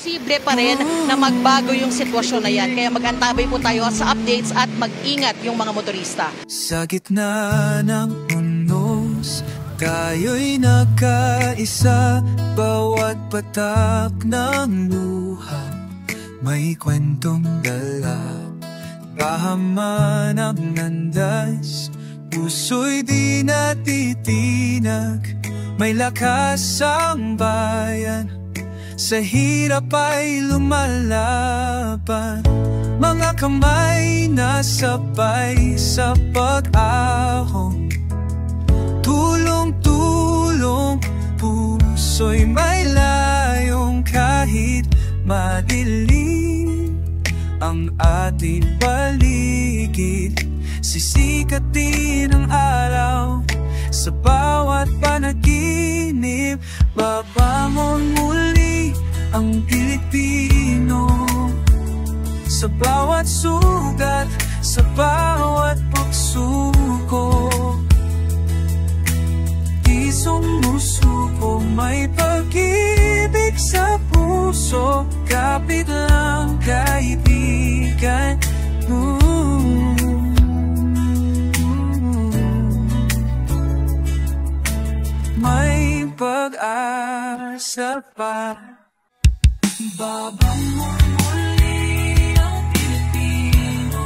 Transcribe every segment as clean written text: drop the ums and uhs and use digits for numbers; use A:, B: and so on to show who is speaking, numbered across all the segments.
A: posible pa rin na magbago yung sitwasyon na yan. Kaya mag-antabay po tayo sa updates at mag-ingat yung mga motorista.
B: Sa gitna ng unos, tayo'y nagkaisa. Bawat patak ng luha may kwentong dala. Kahaman ang landas, puso'y di natitinag. May lakas ang bayan, sa hirap ay lumalaban. Mga kamay na sabay sa pag-ahon, tulong-tulong, puso'y may layong kahit madilim ang ating paligid. Sisikatin ang araw sa bawat panaginip. Babangon muli ang Pilipino sa bawat sugat, sa bawat pagsuko. Di sumusuko, may pag-ibig sa puso. Kapit lang, kaibigan. May pag-asa pa. Babangon muli ang Pilipino,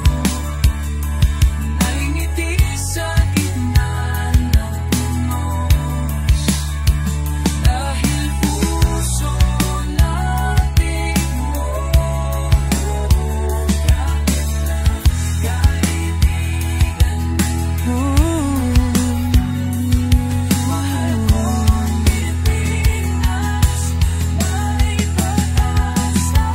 B: ay ngiti sa gitna ng unos. Dahil puso natin mo, kahit lang kaibigan mo. Mahal kong Pilipinas, may pag-asa.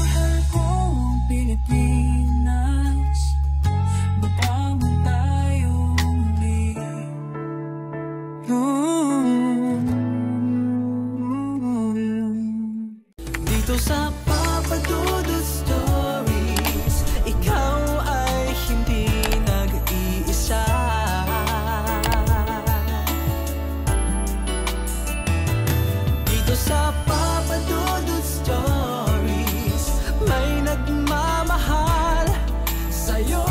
B: Mahal kong Pilipinas, babangon tayo muli. Dito sa Papa Dudut Stories, ikaw ay hindi nag-iisa. Dito sa Papa Dudut Stories, may nagmamahal sa'yo.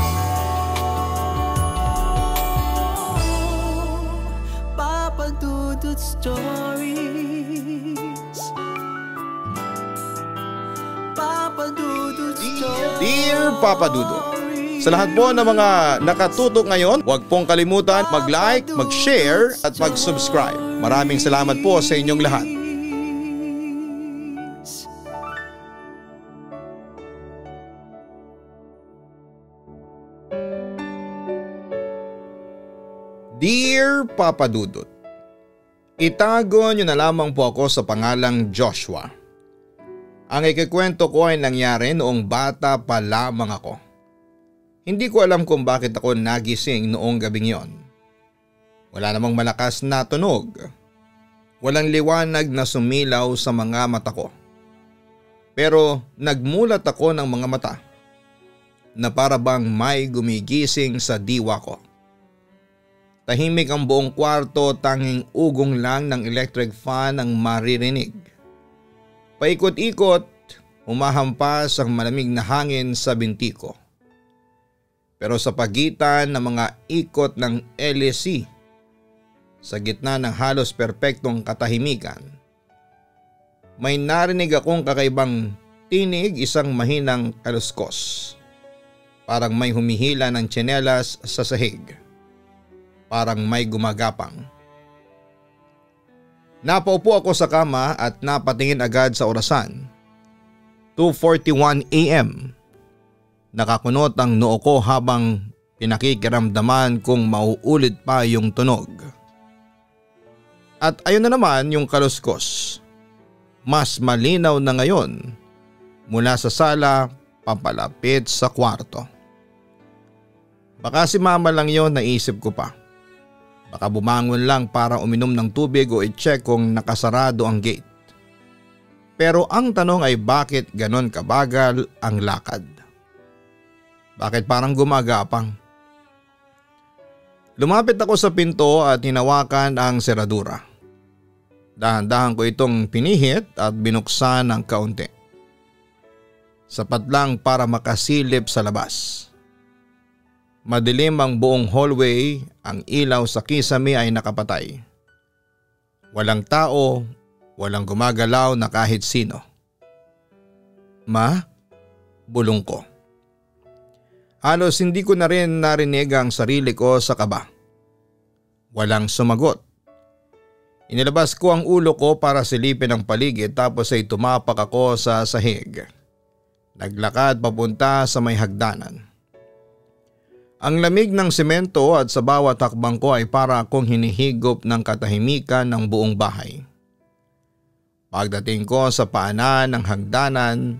B: Papa Dudut Stories, Papa Dudut Stories.
C: Dear Papa Dudut, sa lahat po ng mga nakatutok ngayon, huwag pong kalimutan mag-like, mag-share at mag-subscribe. Maraming salamat po sa inyong lahat. Dear Papa Dudut, itago niyo na lamang po ako sa pangalang Joshua. Ang ikikwento ko ay nangyari noong bata pa lamang ako. Hindi ko alam kung bakit ako nagising noong gabing yon. Wala namang malakas na tunog. Walang liwanag na sumilaw sa mga mata ko. Pero nagmulat ako ng mga mata na para bang may gumigising sa diwa ko. Tahimik ang buong kwarto, tanging ugong lang ng electric fan ang maririnig. Paikot-ikot, humahampas ang malamig na hangin sa binti ko. Pero sa pagitan ng mga ikot ng LSC, sa gitna ng halos perpektong katahimikan, may narinig akong kakaibang tinig, isang mahinang kaluskos. Parang may humihila ng tsinelas sa sahig. Parang may gumagapang. Napaupo ako sa kama at napatingin agad sa orasan. 2:41 AM. Nakakunot ang noo ko habang pinakikiramdaman kung mauulit pa yung tunog. At ayun na naman yung kaluskos. Mas malinaw na ngayon mula sa sala papalapit sa kwarto. Baka si mama lang yon, naisip ko pa. Baka bumangon lang para uminom ng tubig o i-check kung nakasarado ang gate. Pero ang tanong ay bakit ganon kabagal ang lakad? Bakit parang gumagapang? Lumapit ako sa pinto at hinawakan ang seradura. Dahan-dahan ko itong pinihit at binuksan ng kaunti. Sapat lang para makasilip sa labas. Madilim ang buong hallway, ang ilaw sa kisame ay nakapatay. Walang tao, walang gumagalaw na kahit sino. Ma? Bulong ko. Halos hindi ko na rin narinig ang sarili ko sa kaba. Walang sumagot. Inilabas ko ang ulo ko para silipin ang paligid tapos ay tumapak ako sa sahig. Naglakad papunta sa may hagdanan. Ang lamig ng semento at sa bawat hakbang ko ay para akong hinihigop ng katahimikan ng buong bahay. Pagdating ko sa paanan ng hagdanan,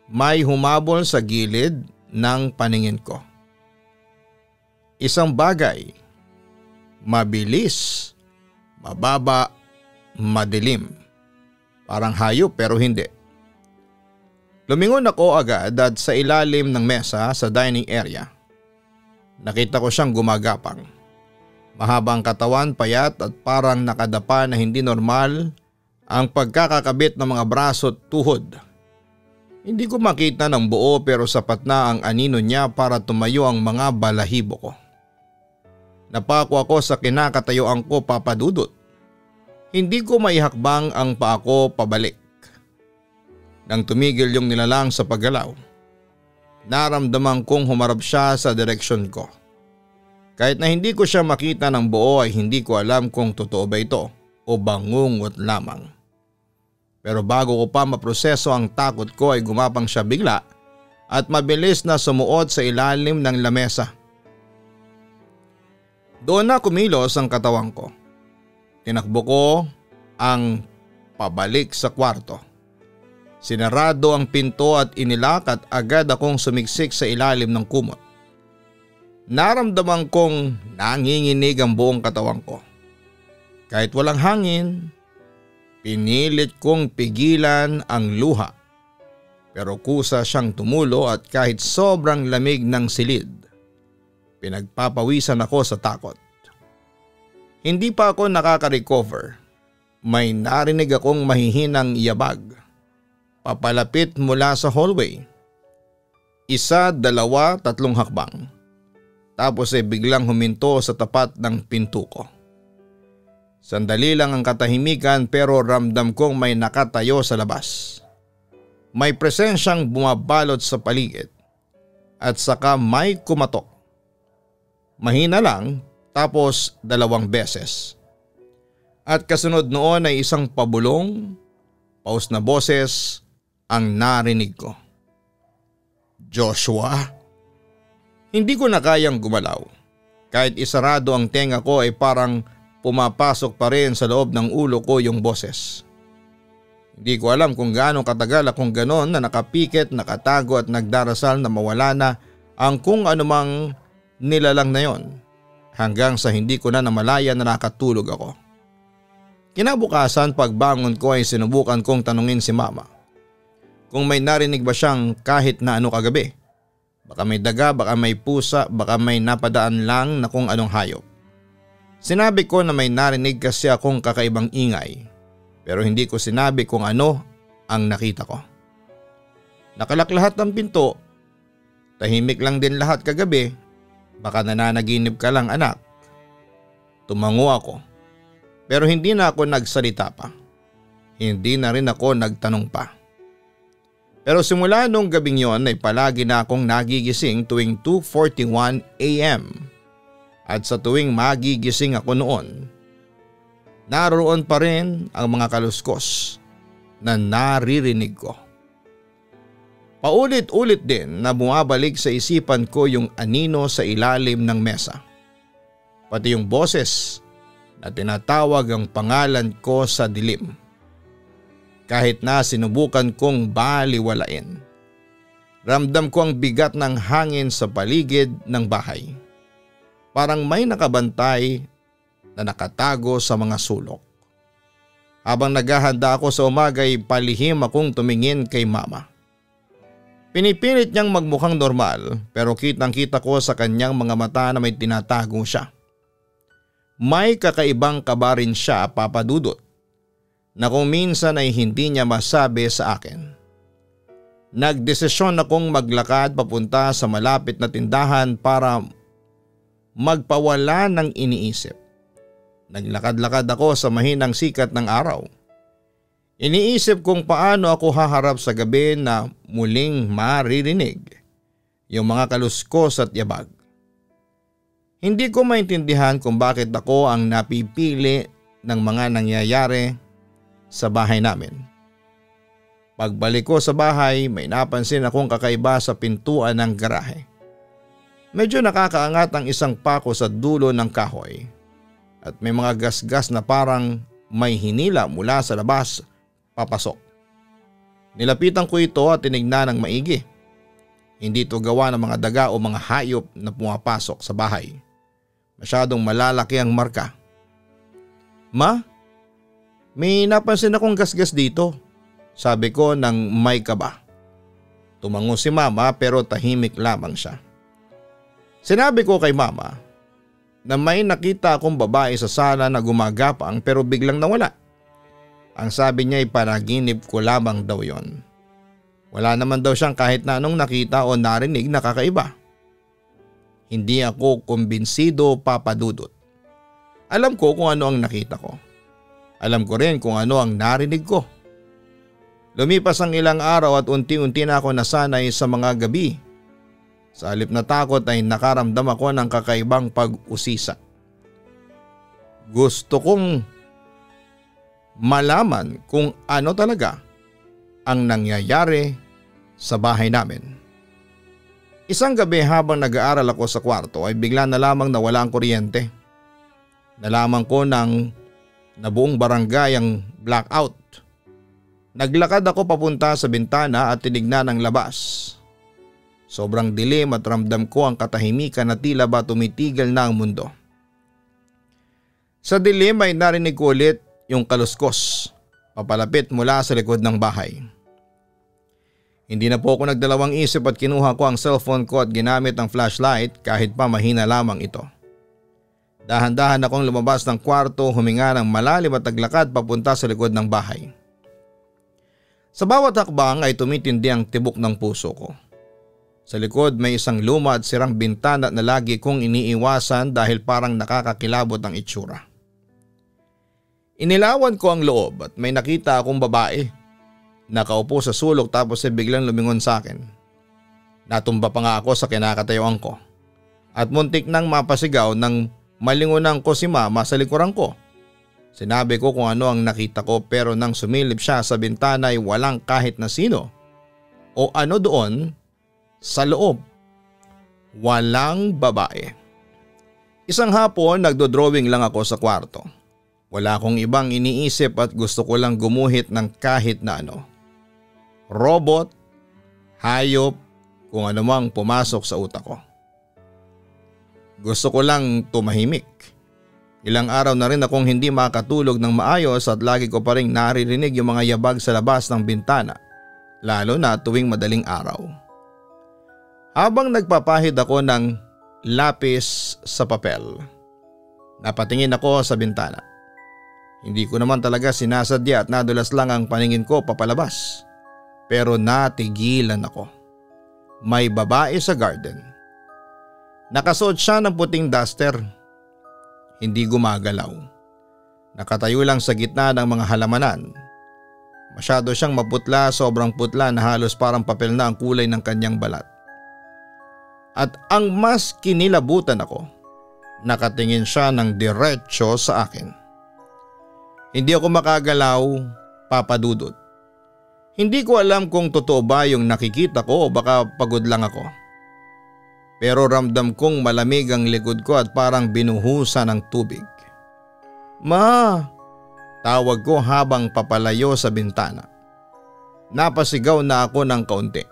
C: may humabol sa gilid ng paningin ko. Isang bagay, mabilis, mababa, madilim. Parang hayop pero hindi. Lumingon ako agad at sa ilalim ng mesa sa dining area. Nakita ko siyang gumagapang. Mahabang katawan, payat at parang nakadapa na hindi normal ang pagkakakabit ng mga braso at tuhod. Hindi ko makita ng buo pero sapat na ang anino niya para tumayo ang mga balahibo ko. Napako ako sa kinakatayuan ko, Papa Dudut. Hindi ko maihakbang ang paa ko pabalik. Nang tumigil yung nilalang sa paggalaw, naramdaman kong humarap siya sa direksyon ko. Kahit na hindi ko siya makita ng buo ay hindi ko alam kung totoo ba ito o bangungot lamang. Pero bago ko pa maproseso ang takot ko ay gumapang siya bigla at mabilis na sumuot sa ilalim ng lamesa. Doon na kumilos ang katawan ko. Tinakbo ko ang pabalik sa kwarto. Sinarado ang pinto at inilak at agad akong sumiksik sa ilalim ng kumot. Naramdaman kong nanginginig ang buong katawan ko. Kahit walang hangin, pinilit kong pigilan ang luha. Pero kusa siyang tumulo at kahit sobrang lamig ng silid, pinagpapawisan ako sa takot. Hindi pa ako nakaka-recover. May narinig akong mahihinang yabag. Papalapit mula sa hallway. 1, 2, 3 hakbang. Tapos ay biglang huminto sa tapat ng pinto ko. Sandali lang ang katahimikan pero ramdam kong may nakatayo sa labas. May presensyang bumabalot sa paligid at saka may kumatok. Mahina lang tapos 2 beses. At kasunod noon ay isang pabulong, paus na boses ang narinig ko. Joshua? Hindi ko na kayang gumalaw. Kahit isarado ang tenga ko ay parang pumapasok pa rin sa loob ng ulo ko yung boses. Hindi ko alam kung gaano katagal akong ganon na nakapikit, nakatago at nagdarasal na mawala na ang kung anumang nilalang na yon. Hanggang sa hindi ko na namalaya na nakatulog ako. Kinabukasan pagbangon ko ay sinubukan kong tanungin si Mama kung may narinig ba siyang kahit na ano kagabi. Baka may daga, baka may pusa, baka may napadaan lang na kung anong hayop. Sinabi ko na may narinig kasi akong kakaibang ingay pero hindi ko sinabi kung ano ang nakita ko. Nakalak lahat ng pinto. Tahimik lang din lahat kagabi. Baka nananaginip ka lang, anak. Tumango ako. Pero hindi na ako nagsalita pa. Hindi na rin ako nagtanong pa. Pero simula nung gabing yon ay palagi na akong nagigising tuwing 2:41 AM. At sa tuwing magigising ako noon, naroon pa rin ang mga kaluskos na naririnig ko. Paulit-ulit din na bumabalik sa isipan ko yung anino sa ilalim ng mesa. Pati yung boses na tinatawag ang pangalan ko sa dilim. Kahit na sinubukan kong baliwalain. Ramdam ko ang bigat ng hangin sa paligid ng bahay. Parang may nakabantay na nakatago sa mga sulok. Habang naghahanda ako sa umaga ay palihim akong tumingin kay Mama. Pinipilit niyang magmukhang normal pero kitang kita ko sa kanyang mga mata na may tinatago siya. May kakaibang kaba rin siya, Papa Dudut, na kung minsan ay hindi niya masabi sa akin. Nagdesisyon akong maglakad papunta sa malapit na tindahan para magpawala ng iniisip. Naglakad-lakad ako sa mahinang sikat ng araw. Iniisip kung paano ako haharap sa gabi na muling maririnig yung mga kaluskos at yabag. Hindi ko maintindihan kung bakit ako ang napipili ng mga nangyayari sa bahay namin. Pagbalik ko sa bahay, may napansin akong kakaiba sa pintuan ng garahe. Medyo nakakaangat ang isang pako sa dulo ng kahoy at may mga gasgas na parang may hinila mula sa labas papasok. Nilapitan ko ito at tinignan ng maigi. Hindi ito gawa ng mga daga o mga hayop na pumapasok sa bahay. Masyadong malalaki ang marka. Ma, may napansin akong gasgas dito, sabi ko ng may kaba. Tumango si Mama pero tahimik lamang siya. Sinabi ko kay Mama na may nakita akong babae sa sala na gumagapang pero biglang nawala. Ang sabi niya ay panaginip ko lamang daw yon. Wala naman daw siyang kahit na anong nakita o narinig na kakaiba. Hindi ako kumbinsido, Papa Dudut. Alam ko kung ano ang nakita ko. Alam ko rin kung ano ang narinig ko. Lumipas ang ilang araw at unti-unti na ako nasanay sa mga gabi. Sa halip na takot ay nakaramdam ako ng kakaibang pag-usisa. Gusto kong malaman kung ano talaga ang nangyayari sa bahay namin. Isang gabi habang nag-aaral ako sa kwarto ay bigla na lamang nawala ang kuryente. Nalaman ko ng nabuong barangay ang blackout. Naglakad ako papunta sa bintana at tinignan ang labas. Sobrang dilim at ramdam ko ang katahimikan na tila ba tumitigil na ang mundo. Sa dilim ay narinig ko ulit yung kaluskos papalapit mula sa likod ng bahay. Hindi na po ako nagdalawang isip at kinuha ko ang cellphone ko at ginamit ang flashlight kahit pa mahina lamang ito. Dahan-dahan akong lumabas ng kwarto, huminga ng malalim at naglakad papunta sa likod ng bahay. Sa bawat hakbang ay tumitindi ang tibok ng puso ko. Sa likod may isang luma at sirang bintana na lagi kong iniiwasan dahil parang nakakakilabot ang itsura. Inilawan ko ang loob at may nakita akong babae. Nakaupo sa sulok tapos ay biglang lumingon sa akin. Natumba pa nga ako sa kinakatayuan ko at muntik nang mapasigaw nang malingunan ko si Mama sa likuran ko. Sinabi ko kung ano ang nakita ko pero nang sumilip siya sa bintana ay walang kahit na sino o ano doon sa loob. Walang babae. Isang hapon nagdodrawing lang ako sa kwarto. Wala akong ibang iniisip at gusto ko lang gumuhit ng kahit na ano. Robot, hayop, kung ano mang pumasok sa utak ko. Gusto ko lang tumahimik. Ilang araw na rin akong hindi makatulog ng maayos at lagi ko pa rin naririnig yung mga yabag sa labas ng bintana, lalo na tuwing madaling araw. Habang nagpapahid ako ng lapis sa papel, napatingin ako sa bintana. Hindi ko naman talaga sinasadya at nadulas lang ang paningin ko papalabas. Pero natigilan ako. May babae sa garden. Nakasuot siya ng puting duster. Hindi gumagalaw. Nakatayo lang sa gitna ng mga halamanan. Masyado siyang maputla, sobrang putla na halos parang papel na ang kulay ng kanyang balat. At ang mas kinilabutan ako, nakatingin siya ng diretso sa akin. Hindi ako makagalaw, Papa Dudut. Hindi ko alam kung totoo ba yung nakikita ko o baka pagod lang ako. Pero ramdam kong malamig ang likod ko at parang binuhusan ng tubig. Ma! Tawag ko habang papalayo sa bintana. Napasigaw na ako ng kaunti.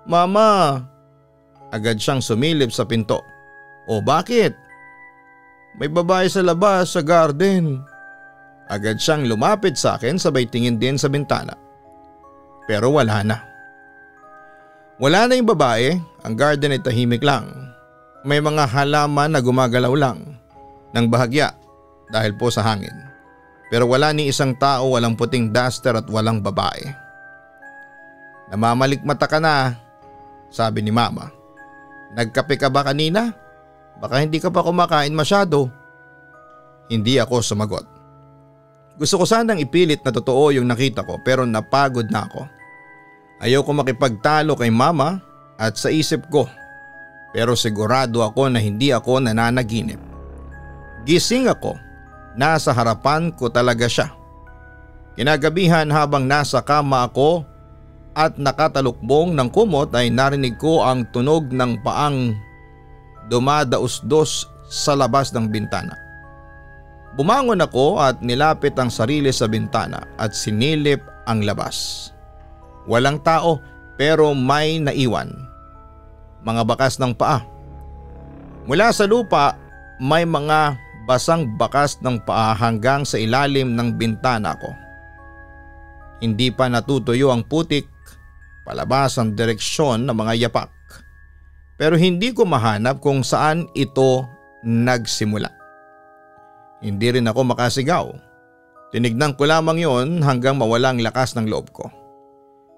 C: Mama! Agad siyang sumilip sa pinto. O bakit? May babae sa labas sa garden. Agad siyang lumapit sa akin sabay tingin din sa bintana. Pero wala na. Wala na yung babae, ang garden ay tahimik lang. May mga halaman na gumagalaw lang. ng bahagya dahil po sa hangin. Pero wala ni isang tao, walang puting duster at walang babae. "Namamalikmata ka na," sabi ni Mama. "Nagkape ka ba kanina? Baka hindi ka pa kumakain masyado." Hindi ako sumagot. Gusto ko sanang ipilit na totoo yung nakita ko pero napagod na ako. Ayaw ko makipagtalo kay Mama at sa isip ko, pero sigurado ako na hindi ako nananaginip. Gising ako, nasa harapan ko talaga siya. Kinagabihan habang nasa kama ako at nakatalukbong ng kumot ay narinig ko ang tunog ng paang dumadausdos sa labas ng bintana. Bumangon ako at nilapit ang sarili sa bintana at sinilip ang labas. Walang tao pero may naiwan. Mga bakas ng paa. Mula sa lupa may mga basang bakas ng paa hanggang sa ilalim ng bintana ko. Hindi pa natutuyo ang putik, palabas ang direksyon ng mga yapak. Pero hindi ko mahanap kung saan ito nagsimula. Hindi rin ako makasigaw. Tinignan ko lamang yon hanggang mawala ang lakas ng loob ko.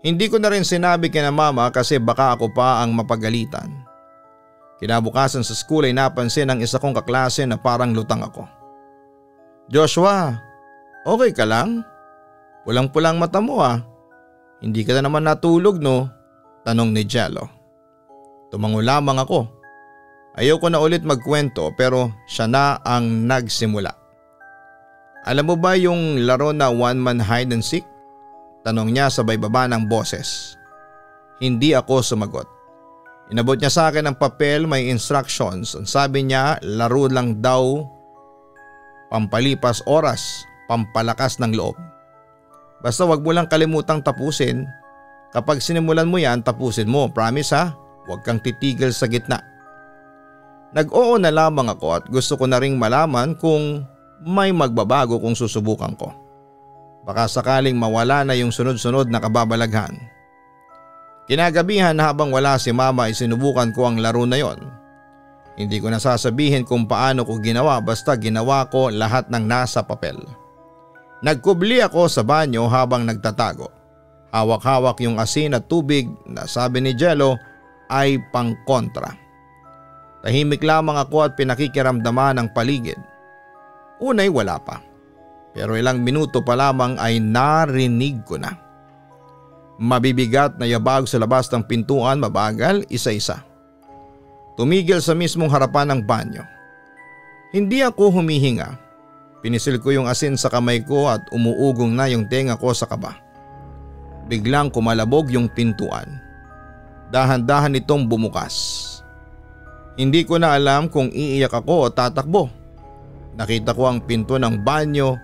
C: Hindi ko na rin sinabi kina Mama kasi baka ako pa ang mapagalitan. Kinabukasan sa school ay napansin ng isa kong kaklase na parang lutang ako. "Joshua, okay ka lang? Pulang-pulang mata mo ah. Hindi ka na naman natulog no?" tanong ni Jello. Tumango lamang ako. Ayoko na ulit magkwento pero siya na ang nagsimula. "Alam mo ba yung laro na one man hide and seek?" tanong niya sabay baba ng boses. Hindi ako sumagot. Inabot niya sa akin ang papel, may instructions. Ang sabi niya, laro lang daw, pampalipas oras, pampalakas ng loob. Basta wag mo lang kalimutang tapusin. Kapag sinimulan mo yan, tapusin mo. Promise ha? Huwag kang titigil sa gitna. Nag-oo na lamang ako at gusto ko na ring malaman kung may magbabago kung susubukan ko. Baka sakaling mawala na yung sunod-sunod na kababalaghan. Kinagabihan habang wala si Mama ay sinubukan ko ang laro na yon. Hindi ko na sasabihin kung paano ko ginawa basta ginawa ko lahat ng nasa papel. Nagkubli ako sa banyo habang nagtatago. Hawak-hawak yung asin at tubig na sabi ni Jello ay pangkontra. Tahimik lamang ako at pinakikiramdaman ang paligid. Unay wala pa. Pero ilang minuto pa lamang ay narinig ko na. Mabibigat na yabag sa labas ng pintuan, mabagal, isa-isa. Tumigil sa mismong harapan ng banyo. Hindi ako humihinga. Pinisil ko yung asin sa kamay ko at umuugong na yung tenga ko sa kaba. Biglang kumalabog yung pintuan. Dahan-dahan itong bumukas. Hindi ko na alam kung iiyak ako o tatakbo. Nakita ko ang pinto ng banyo,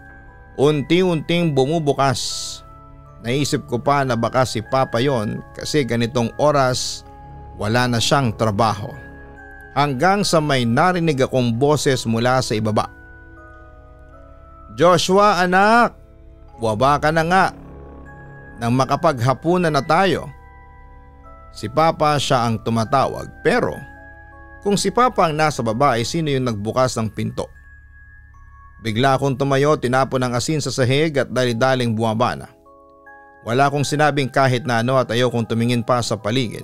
C: unti-unting bumubukas. Naisip ko pa na baka si Papa yon kasi ganitong oras wala na siyang trabaho. Hanggang sa may narinig akong boses mula sa ibaba. "Joshua anak, waba ka na nga. Nang makapaghapunan na tayo." Si Papa siya ang tumatawag pero kung si Papa ang nasa baba ay sino yung nagbukas ng pinto? Bigla akong tumayo, tinapon ang asin sa sahig at dali-daling bumaba na. Wala akong sinabing kahit na ano at ayaw kong tumingin pa sa paligid.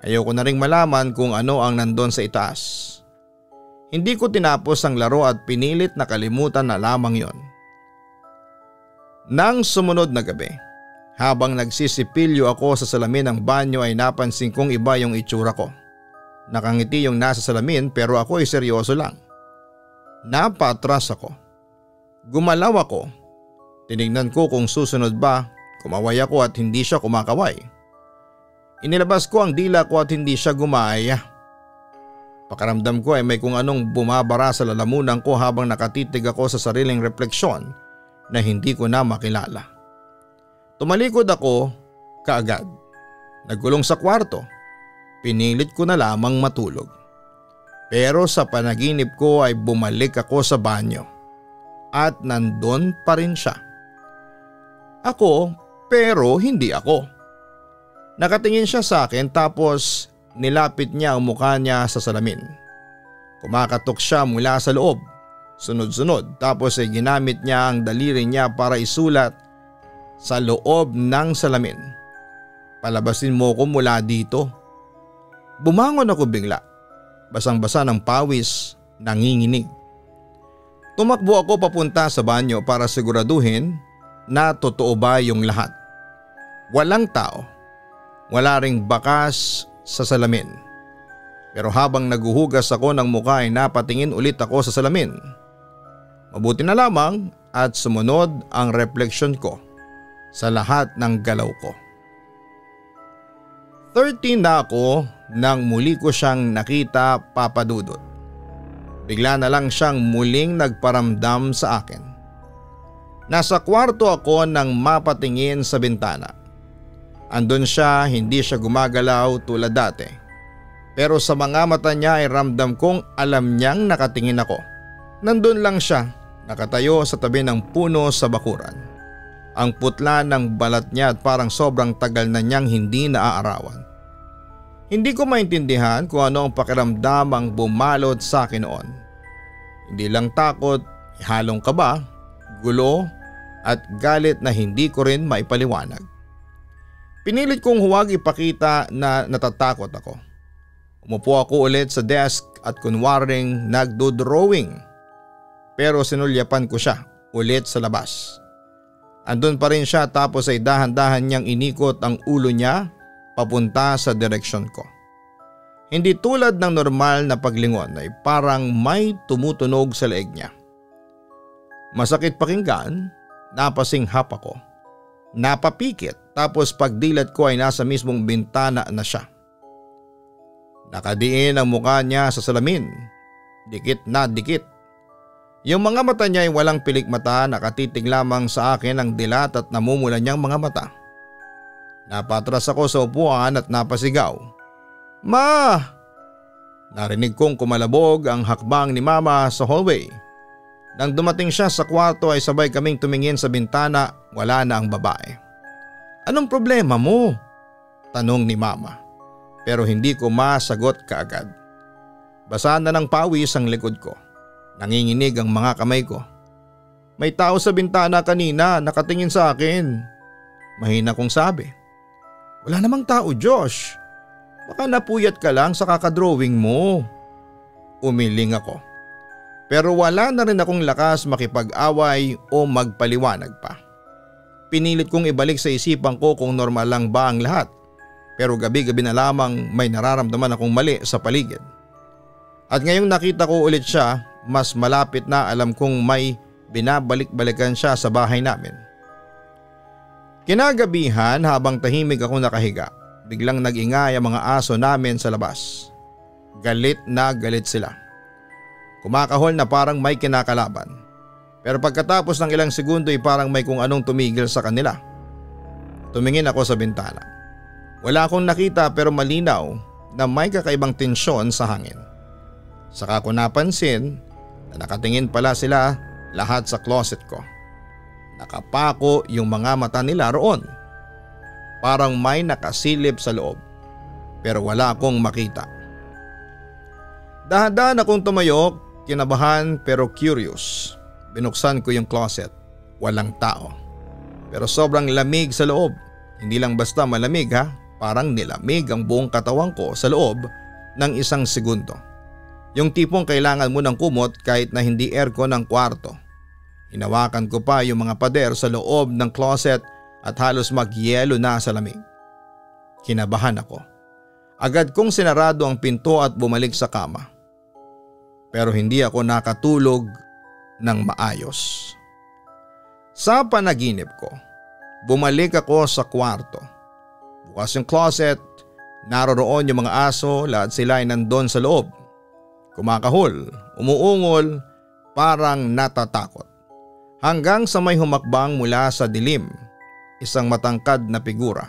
C: Ayaw ko na ring malaman kung ano ang nandun sa itaas. Hindi ko tinapos ang laro at pinilit na kalimutan na lamang yon. Nang sumunod na gabi, habang nagsisipilyo ako sa salamin ng banyo ay napansin kong iba yung itsura ko. Nakangiti yung nasa salamin pero ako ay seryoso lang. Napatras ako. Gumalaw ako. Tinignan ko kung susunod ba, kumaway ako at hindi siya kumakaway. Inilabas ko ang dila ko at hindi siya gumaya. Pakaramdam ko ay may kung anong bumabara sa lalamunan ko habang nakatitig ako sa sariling refleksyon na hindi ko na makilala. Tumalikod ako kaagad. Nagkulong sa kwarto. Pinilit ko na lamang matulog. Pero sa panaginip ko ay bumalik ako sa banyo. At nandun pa rin siya. Ako pero hindi ako. Nakatingin siya sa akin tapos nilapit niya ang mukha niya sa salamin. Kumakatok siya mula sa loob. sunod-sunod, tapos ay ginamit niya ang daliri niya para isulat sa loob ng salamin. Palabasin mo ko mula dito. Bumangon ako bigla. Basang-basa ng pawis, nanginginig. Tumakbo ako papunta sa banyo para siguraduhin na totoo ba yung lahat. Walang tao. Wala ring bakas sa salamin. Pero habang naguhugas ako ng mukha ay napatingin ulit ako sa salamin. Mabuti na lamang at sumunod ang refleksyon ko sa lahat ng galaw ko. 13 na ako nang muli ko siyang nakita, Papa Dudut. Bigla na lang siyang muling nagparamdam sa akin. Nasa kwarto ako nang mapatingin sa bintana. Andun siya, hindi siya gumagalaw tulad dati. Pero sa mga mata niya ay ramdam kong alam niyang nakatingin ako. Nandun lang siya, nakatayo sa tabi ng puno sa bakuran. Ang putla ng balat niya at parang sobrang tagal na niyang hindi naaarawan. Hindi ko maintindihan kung ano ang pakiramdam ang bumalot sa akin noon. Hindi lang takot, halong kaba, gulo at galit na hindi ko rin maipaliwanag. Pinilit kong huwag ipakita na natatakot ako. Umupo ako ulit sa desk at kunwaring nagdo-drawing. Pero sinulyapan ko siya ulit sa labas. Andun pa rin siya tapos ay dahan-dahan niyang inikot ang ulo niya papunta sa direksyon ko. Hindi tulad ng normal na paglingon ay parang may tumutunog sa leeg niya. Masakit pakinggan, napasinghap ako. Napapikit tapos pagdilat ko ay nasa mismong bintana na siya. Nakadiin ang mukha niya sa salamin, dikit na dikit. Yung mga mata niya ay walang pilik mata, nakatitig lamang sa akin ang dilat at namumula niyang mga mata. Napatras ako sa upuan at napasigaw, "Ma!" Narinig kong kumalabog ang hakbang ni Mama sa hallway. Nang dumating siya sa kwarto ay sabay kaming tumingin sa bintana, wala na ang babae. "Anong problema mo?" tanong ni Mama. Pero hindi ko masagot kaagad. Basa na ng pawis ang likod ko. Nanginginig ang mga kamay ko. "May tao sa bintana kanina, nakatingin sa akin." Mahina kong sabi. "Wala namang tao, Josh. Baka napuyat ka lang sa kakadrawing mo." Umiling ako. Pero wala na rin akong lakas makipag-away o magpaliwanag pa. Pinilit kong ibalik sa isipan ko kung normal lang ba ang lahat. Pero gabi-gabi na lamang may nararamdaman akong mali sa paligid. At ngayong nakita ko ulit siya, mas malapit na alam kong may binabalik-balikan siya sa bahay namin. Kinagabihan habang tahimik ako nakahiga, biglang nag-ingay ang mga aso namin sa labas. Galit na galit sila. Kumakahol na parang may kinakalaban. Pero pagkatapos ng ilang segundo ay parang may kung anong tumigil sa kanila. Tumingin ako sa bintana. Wala akong nakita pero malinaw na may kakaibang tensyon sa hangin. Saka ko napansin na nakatingin pala sila lahat sa closet ko. Nakapako yung mga mata nila roon. Parang may nakasilip sa loob. Pero wala akong makita. Dahan-dahan akong tumayo, kinabahan pero curious. Binuksan ko yung closet. Walang tao. Pero sobrang lamig sa loob. Hindi lang basta malamig ha. Parang nilamig ang buong katawan ko sa loob ng isang segundo. Yung tipong kailangan mo ng kumot kahit na hindi aircon ang kwarto. Hinawakan ko pa yung mga pader sa loob ng closet at halos magyelo na sa lamig. Kinabahan ako. Agad kong sinarado ang pinto at bumalik sa kama. Pero hindi ako nakatulog ng maayos. Sa panaginip ko, bumalik ako sa kwarto. Bukas yung closet, naroroon yung mga aso, lahat sila ay nandun sa loob. Kumakahol, umuungol, parang natatakot. Hanggang sa may humakbang mula sa dilim, isang matangkad na figura.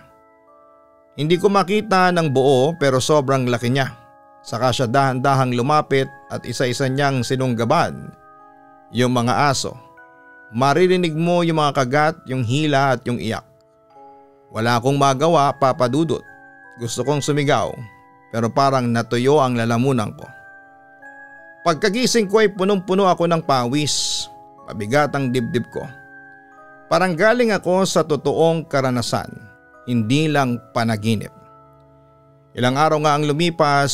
C: Hindi ko makita ng buo pero sobrang laki niya. Saka siya dahan-dahang lumapit at isa-isa niyang sinunggaban yung mga aso. Maririnig mo yung mga kagat, yung hila at yung iyak. Wala akong magawa, Papa Dudut. Gusto kong sumigaw pero parang natuyo ang lalamunan ko. Pagkagising ko ay punong-puno ako ng pawis. Mabigat ang dibdib ko. Parang galing ako sa totoong karanasan, hindi lang panaginip. Ilang araw nga ang lumipas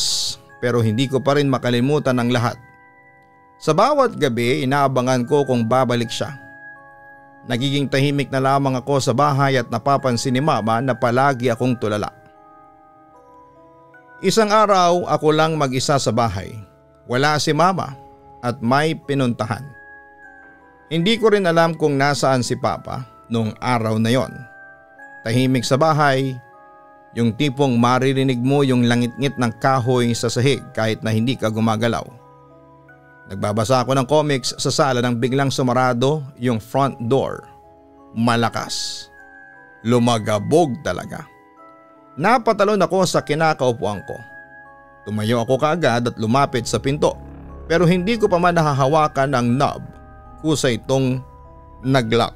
C: pero hindi ko pa rin makalimutan ang lahat. Sa bawat gabi inaabangan ko kung babalik siya. Nagiging tahimik na lamang ako sa bahay at napapansin ni Mama na palagi akong tulala. Isang araw ako lang mag-isa sa bahay. Wala si Mama at may pinuntahan. Hindi ko rin alam kung nasaan si Papa noong araw na yon. Tahimik sa bahay, yung tipong maririnig mo yung langit-ngit ng kahoy sa sahig kahit na hindi ka gumagalaw. Nagbabasa ako ng comics sa sala nang biglang sumarado yung front door. Malakas. Lumagabog talaga. Napatalon ako sa kinakaupuan ko. Tumayo ako kaagad at lumapit sa pinto pero hindi ko pa man nahahawakan ang knob kusa itong naglock.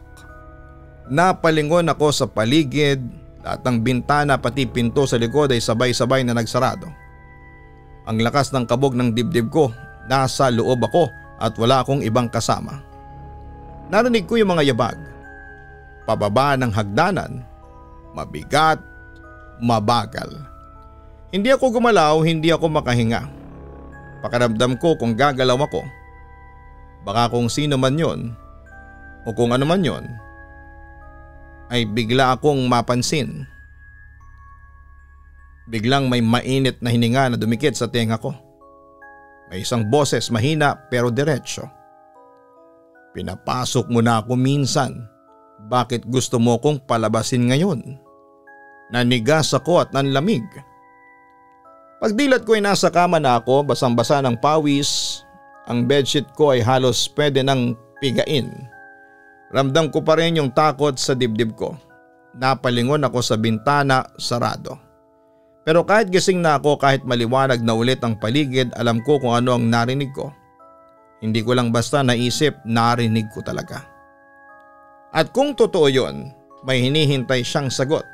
C: Napalingon ako sa paligid, lahat ng bintana pati pinto sa likod ay sabay-sabay na nagsarado. Ang lakas ng kabog ng dibdib ko, nasa loob ako at wala akong ibang kasama. Narinig ko yung mga yabag. Pababa ng hagdanan, mabigat, mabagal. Hindi ako gumalaw, hindi ako makahinga. Pakiramdam ko kung gagalaw ako. Baka kung sino man yon o kung ano man yon ay bigla akong mapansin. Biglang may mainit na hininga na dumikit sa tenga ko. May isang boses mahina pero diretsyo. Pinapasok mo na ako minsan. Bakit gusto mo kong palabasin ngayon? Nanigas ako at nanlamig. Pagdilat ko ay nasa kama na ako, basang-basa ng pawis. Ang bedsheet ko ay halos pwede nang pigain. Ramdam ko pa rin yung takot sa dibdib ko. Napalingon ako sa bintana, sarado. Pero kahit gising na ako, kahit maliwanag na ulit ang paligid, alam ko kung ano ang narinig ko. Hindi ko lang basta naisip, narinig ko talaga. At kung totoo yon, may hinihintay siyang sagot.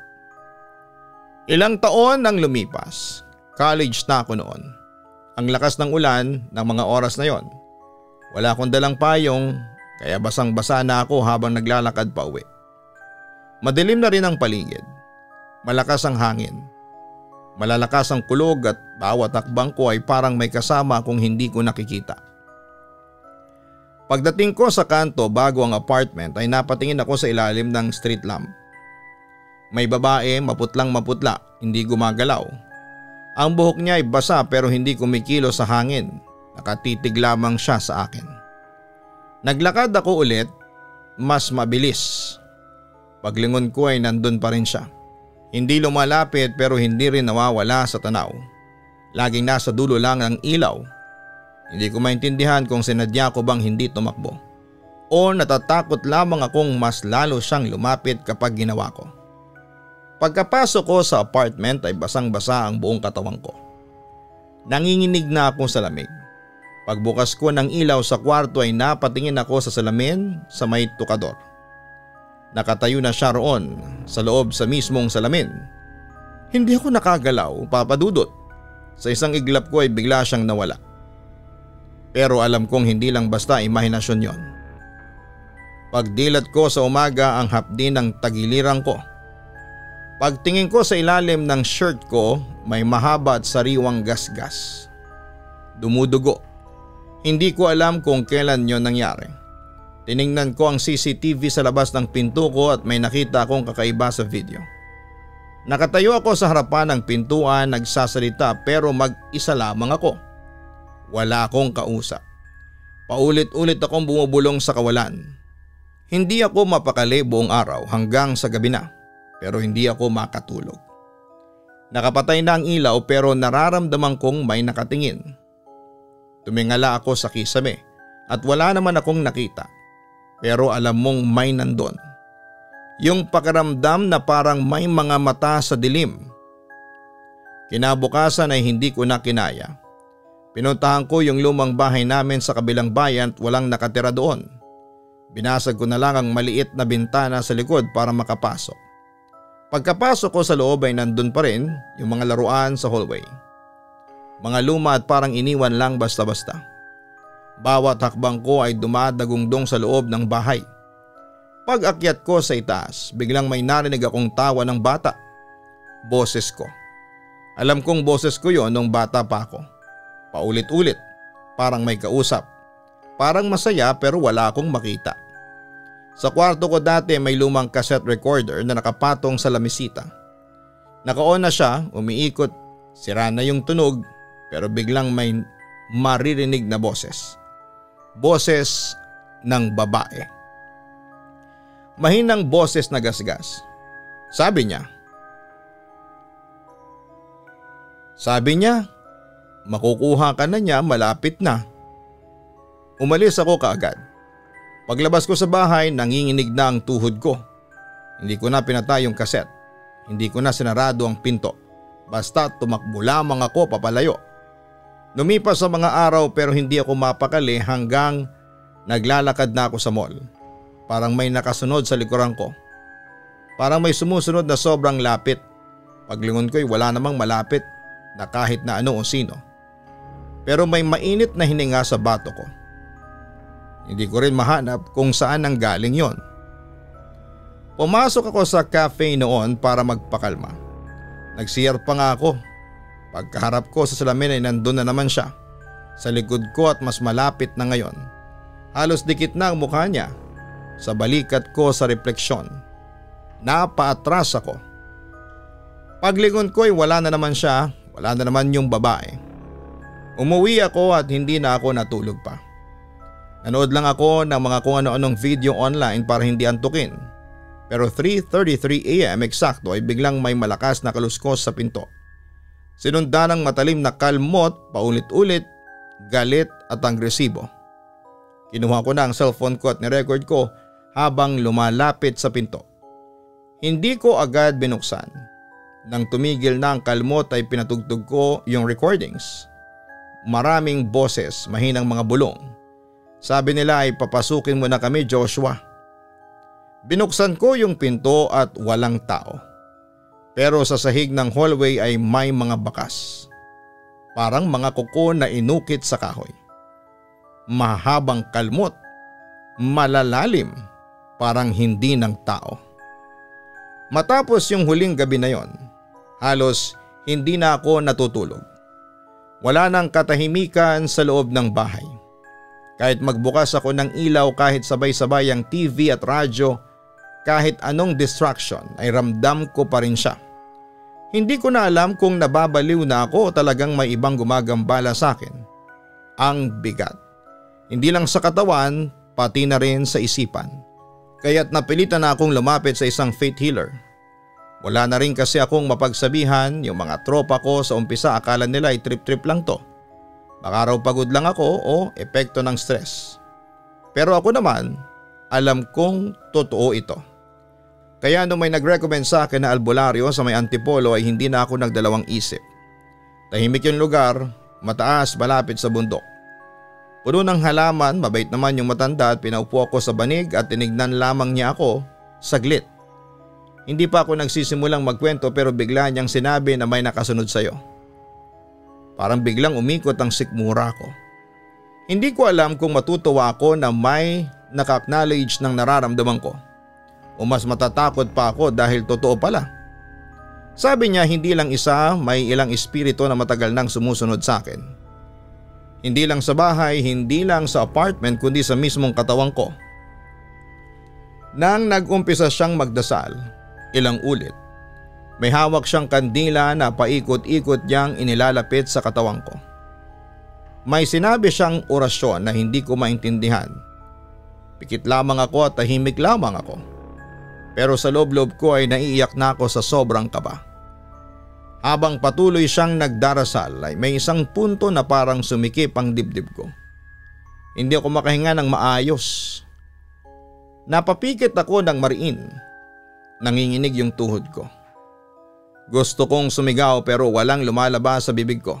C: Ilang taon ang lumipas. College na ako noon. Ang lakas ng ulan ng mga oras na yon. Wala akong dalang payong kaya basang-basa na ako habang naglalakad pa uwi. Madilim na rin ang paligid. Malakas ang hangin. Malalakas ang kulog at bawat hakbang ko ay parang may kasama akong hindi ko nakikita. Pagdating ko sa kanto bago ang apartment ay napatingin ako sa ilalim ng street lamp. May babae, maputlang maputla, hindi gumagalaw. Ang buhok niya ay basa pero hindi kumikilo sa hangin. Nakatitig lamang siya sa akin. Naglakad ako ulit, mas mabilis. Paglingon ko ay nandun pa rin siya. Hindi lumalapit pero hindi rin nawawala sa tanaw. Laging nasa dulo lang ang ilaw. Hindi ko maintindihan kung sinadya ko bang hindi tumakbo. O natatakot lamang akong mas lalo siyang lumapit kapag ginawa ko. Pagkapasok ko sa apartment ay basang-basa ang buong katawan ko. Nanginginig na ako sa lamig. Pagbukas ko ng ilaw sa kwarto ay napatingin ako sa salamin sa may tukador. Nakatayo na siya roon sa loob sa mismong salamin. Hindi ako nakagalaw, papadudot. Sa isang iglap ko ay bigla siyang nawala. Pero alam kong hindi lang basta imahinasyon yon. Pagdilat ko sa umaga ang hapdi ng tagiliran ko. Pagtingin ko sa ilalim ng shirt ko, may mahaba at sariwang gasgas. Dumudugo. Hindi ko alam kung kailan yon nangyari. Tiningnan ko ang CCTV sa labas ng pinto ko at may nakita akong kakaiba sa video. Nakatayo ako sa harapan ng pintuan, nagsasalita pero mag-isa lamang ako. Wala akong kausap. Paulit-ulit akong bumubulong sa kawalan. Hindi ako mapakali buong araw hanggang sa gabi na. Pero hindi ako makatulog. Nakapatay na ang ilaw pero nararamdaman kong may nakatingin. Tumingala ako sa kisame at wala naman akong nakita. Pero alam mong may nandun. Yung pakiramdam na parang may mga mata sa dilim. Kinabukasan ay hindi ko na kinaya. Pinuntahan ko yung lumang bahay namin sa kabilang bayan at walang nakatira doon. Binasag ko na lang ang maliit na bintana sa likod para makapasok. Pagkapasok ko sa loob ay nandun pa rin yung mga laruan sa hallway. Mga luma at parang iniwan lang basta-basta. Bawat hakbang ko ay dumadagungdong sa loob ng bahay. Pag akyat ko sa itaas, biglang may narinig akong tawa ng bata. Boses ko. Alam kong boses ko yon nung bata pa ako. Paulit-ulit, parang may kausap. Parang masaya pero wala akong makita. Sa kwarto ko dati may lumang cassette recorder na nakapatong sa lamisita. Naka-on na siya, umiikot, sira na yung tunog pero biglang may maririnig na boses. Boses ng babae. Mahinang boses na gasgas. Sabi niya, makukuha ka na niya, malapit na. Umalis ako kaagad. Paglabas ko sa bahay, nanginginig na ang tuhod ko. Hindi ko na pinatay yung kaset. Hindi ko na sinarado ang pinto. Basta tumakbo lamang ako papalayo. Lumipas sa mga araw pero hindi ako mapakali hanggang naglalakad na ako sa mall. Parang may nakasunod sa likuran ko. Parang may sumusunod na sobrang lapit. Paglingon ko'y wala namang malapit na kahit na ano o sino. Pero may mainit na hininga sa bato ko. Hindi ko rin mahanap kung saan ang galing yon. Pumasok ako sa cafe noon para magpakalma. Nag-CR pa nga ako. Pagkaharap ko sa salamin ay nandun na naman siya. Sa likod ko at mas malapit na ngayon. Halos dikit na ang mukha niya. Sa balikat ko sa refleksyon. Napaatras ako. Paglingon ko ay wala na naman siya. Wala na naman yung babae. Umuwi ako at hindi na ako natulog pa. Nanood lang ako ng mga kung ano-anong video online para hindi antukin. Pero 3:33 AM eksakto ay biglang may malakas na kaluskos sa pinto. Sinundan ng matalim na kalmot, paulit-ulit, galit at agresibo. Kinuha ko na ang cellphone ko at nirecord ko habang lumalapit sa pinto. Hindi ko agad binuksan. Nang tumigil na ang kalmot ay pinatugtog ko yung recordings. Maraming boses, mahinang mga bulong. Sabi nila ay papasukin mo na kami, Joshua. Binuksan ko yung pinto at walang tao. Pero sa sahig ng hallway ay may mga bakas. Parang mga kuko na inukit sa kahoy. Mahabang kalmot, malalalim, parang hindi ng tao. Matapos yung huling gabi na yon, halos hindi na ako natutulog. Wala nang katahimikan sa loob ng bahay. Kahit magbukas ako ng ilaw, kahit sabay-sabay ang TV at radyo, kahit anong distraction ay ramdam ko pa rin siya. Hindi ko na alam kung nababaliw na ako o talagang may ibang gumagambala sa akin. Ang bigat. Hindi lang sa katawan, pati na rin sa isipan. Kaya't napilitan na akong lumapit sa isang faith healer. Wala na rin kasi akong mapagsabihan, yung mga tropa ko sa umpisa akala nila ay trip-trip lang to. Baka raw pagod lang ako o epekto ng stress. Pero ako naman, alam kong totoo ito. Kaya nung may nag-recommend sa akin na albularyo sa may Antipolo ay hindi na ako nagdalawang isip. Tahimik yung lugar, mataas, malapit sa bundok. Puno ng halaman, mabait naman yung matanda at pinaupo ako sa banig at tinignan lamang niya ako saglit. Hindi pa ako nagsisimulang magkwento pero bigla niyang sinabi na may nakasunod sayo. Parang biglang umikot ang sikmura ko. Hindi ko alam kung matutuwa ako na may naka-acknowledge ng nararamdaman ko. O mas matatakot pa ako dahil totoo pala. Sabi niya hindi lang isa, may ilang espiritu na matagal nang sumusunod sa akin. Hindi lang sa bahay, hindi lang sa apartment kundi sa mismong katawan ko. Nang nag-umpisa siyang magdasal, ilang ulit, may hawak siyang kandila na paikot-ikot niyang inilalapit sa katawan ko. May sinabi siyang orasyon na hindi ko maintindihan. Pikit lamang ako at tahimik lamang ako. Pero sa loob-loob ko ay naiiyak na ako sa sobrang kaba. Habang patuloy siyang nagdarasal ay may isang punto na parang sumikip ang dibdib ko. Hindi ako makahinga ng maayos. Napapikit ako ng mariin. Nanginginig yung tuhod ko. Gusto kong sumigaw pero walang lumalabas sa bibig ko.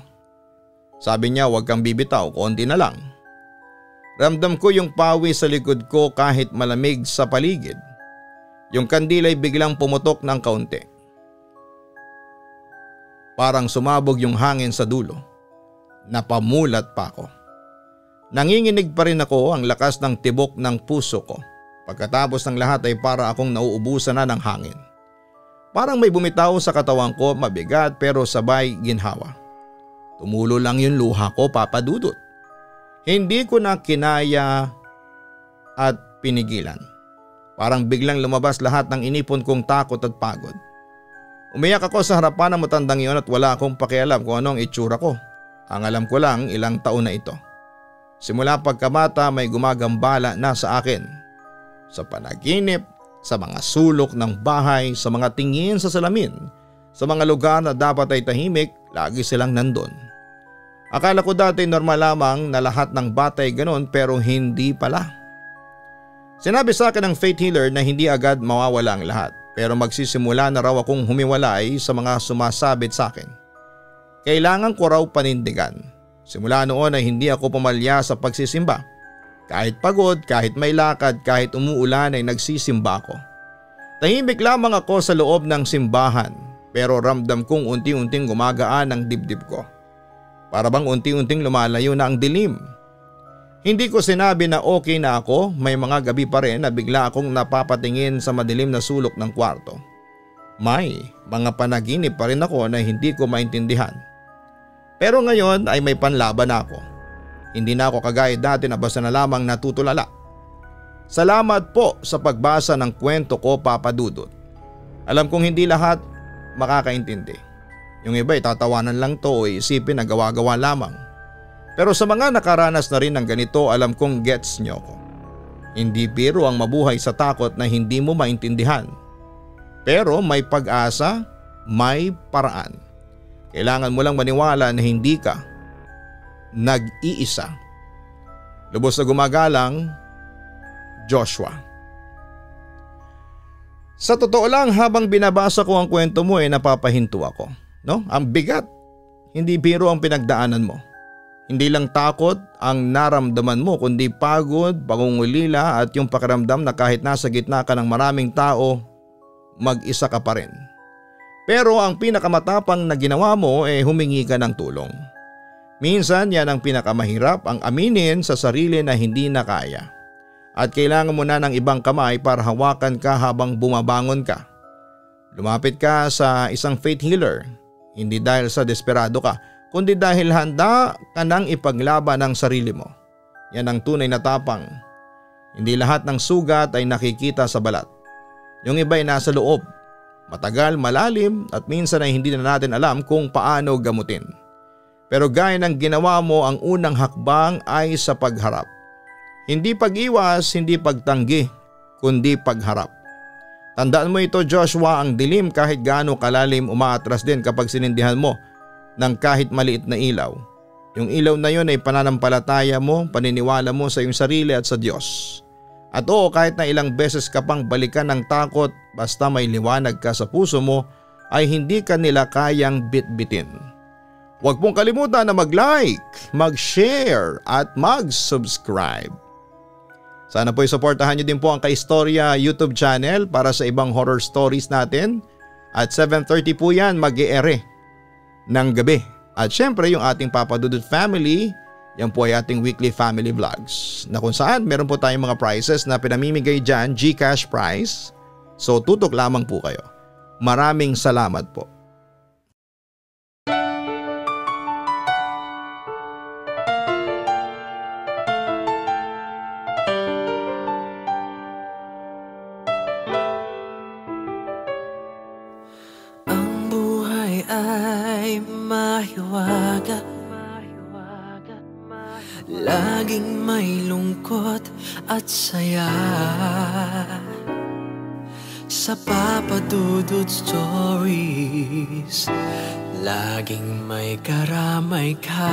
C: Sabi niya huwag kang bibitaw, konti na lang. Ramdam ko yung pawis sa likod ko kahit malamig sa paligid. Yung kandila ay biglang pumutok ng kaunti. Parang sumabog yung hangin sa dulo. Napamulat pa ako. Nanginginig pa rin ako, ang lakas ng tibok ng puso ko. Pagkatapos ng lahat ay para akong nauubusan na ng hangin. Parang may bumitaw sa katawan ko, mabigat pero sabay ginhawa. Tumulo lang yung luha ko, Papa Dudut. Hindi ko na kinaya at pinigilan. Parang biglang lumabas lahat ng inipon kong takot at pagod. Umiyak ako sa harapan ng matandang iyon at wala akong pakialam kung anong itsura ko. Ang alam ko lang, ilang taon na ito. Simula pagkabata may gumagambala na sa akin. Sa panaginip, sa mga sulok ng bahay, sa mga tingin sa salamin, sa mga lugar na dapat ay tahimik, lagi silang nandun. Akala ko dati normal lamang na lahat ng bata ay ganon pero hindi pala. Sinabi sa akin ng faith healer na hindi agad mawawala ang lahat pero magsisimula na raw akong humiwalay sa mga sumasabit sa akin. Kailangan ko raw panindigan. Simula noon ay hindi ako pumalya sa pagsisimba. Kahit pagod, kahit may lakad, kahit umuulan ay nagsisimba ako. Tahimik lamang ako sa loob ng simbahan pero ramdam kong unti-unting gumagaan ang dibdib ko. Para bang unti-unting lumalayo na ang dilim. Hindi ko sinabi na okay na ako, may mga gabi pa rin na bigla akong napapatingin sa madilim na sulok ng kwarto. May mga panaginip pa rin ako na hindi ko maintindihan. Pero ngayon ay may panlaban ako. Hindi na ako kagaya dati na basta na lamang natutulala. Salamat po sa pagbasa ng kwento ko, Papa Dudut. Alam kong hindi lahat makakaintindi. Yung iba ay tatawanan lang to o isipin na gawa-gawa lamang. Pero sa mga nakaranas na rin ng ganito, alam kong gets nyo ko. Hindi biro ang mabuhay sa takot na hindi mo maintindihan. Pero may pag-asa, may paraan. Kailangan mo lang maniwala na hindi ka nag-iisa. Lubos na gumagalang, Joshua. Sa totoo lang, habang binabasa ko ang kwento mo ay napapahinto ako. No? Ang bigat, hindi biro ang pinagdaanan mo. Hindi lang takot ang naramdaman mo kundi pagod, pangungulila at yung pakiramdam na kahit nasa gitna ka ng maraming tao, mag-isa ka pa rin. Pero ang pinakamatapang na ginawa mo ay humingi ka ng tulong. Minsan yan ang pinakamahirap, ang aminin sa sarili na hindi na kaya. At kailangan mo na ng ibang kamay para hawakan ka habang bumabangon ka. Lumapit ka sa isang faith healer, hindi dahil sa desperado ka, kundi dahil handa ka nang ipaglaban ang sarili mo. Yan ang tunay na tapang. Hindi lahat ng sugat ay nakikita sa balat. Yung iba ay nasa loob. Matagal, malalim at minsan ay hindi na natin alam kung paano gamutin. Pero gaya ng ginawa mo, ang unang hakbang ay sa pagharap. Hindi pag-iwas, hindi pagtanggi, kundi pagharap. Tandaan mo ito, Joshua, ang dilim kahit gaano kalalim umaatras din kapag sinindihan mo ng kahit maliit na ilaw. Yung ilaw na yun ay pananampalataya mo, paniniwala mo sa iyong sarili at sa Diyos. At oo, kahit na ilang beses ka pang balikan ng takot, basta may liwanag ka sa puso mo, ay hindi ka nila kayang bitbitin. Huwag pong kalimutan na mag-like, mag-share at mag-subscribe. Sana po'y suportahan nyo din po ang Kaistorya YouTube channel para sa ibang horror stories natin. At 7:30 po yan mag-e-ere ng gabi. At syempre yung ating Papa Dudut family, yan po ay ating weekly family vlogs na kung saan meron po tayong mga prizes na pinamimigay dyan, GCash prize. So tutok lamang po kayo. Maraming salamat po.
B: Ang buhay ay mahiwaga, laging may lungkot at saya. Sa Papa Dudut Stories, laging may karamay ka.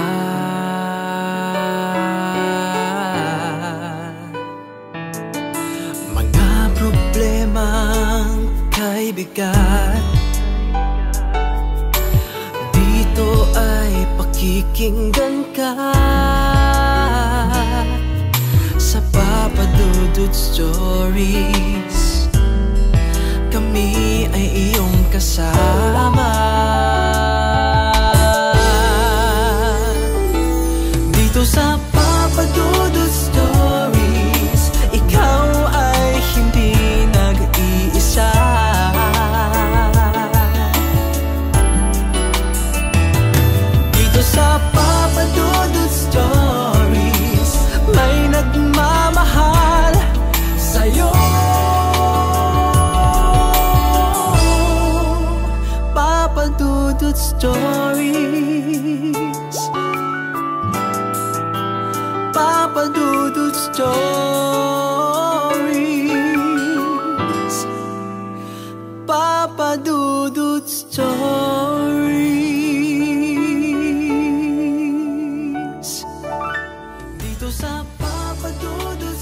B: Mga problemang kay bigat, dito ay pakikinggan ka. Sa Papa Dudut Stories, kami ay iyong kasama. Dito sa Papa Dudut Papa Dudut Stories. Papa Dudut Stories. Dito sa Papa Dudut